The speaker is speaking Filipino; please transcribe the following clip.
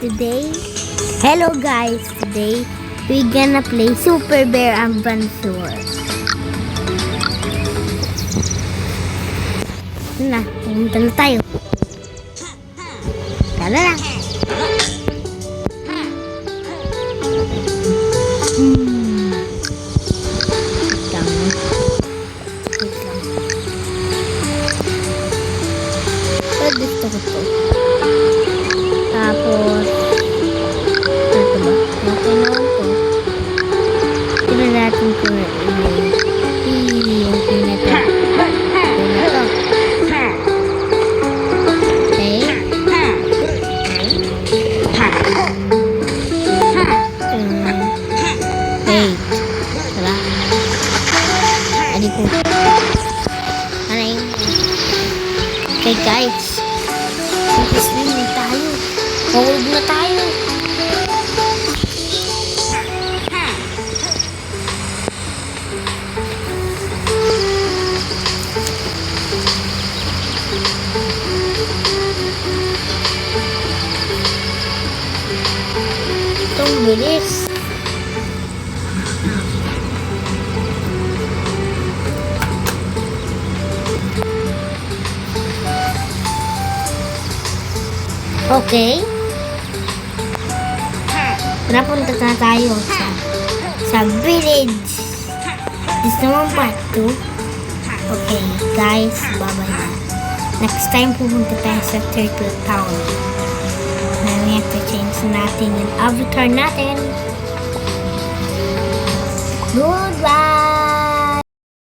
today. Hello guys, today we gonna play Super Bear Adventure. Na, pumunta na tayo. Tara na. Gusto ko to. Tapos, ito ba? Okay naman to. Tignan natin kung yung pinata. Okay. Wait. Tara. Adi ko. Ano yun? Okay guys. Mag-swim na tayo. Mahulog na tayo. Itong bilis. Okay. Napunta na tayo sa village. This naman part 2. Okay, guys, bye-bye na. Next time pupunta tayo sa Turtle Town. Na we have to change natin yung avatar natin. Goodbye!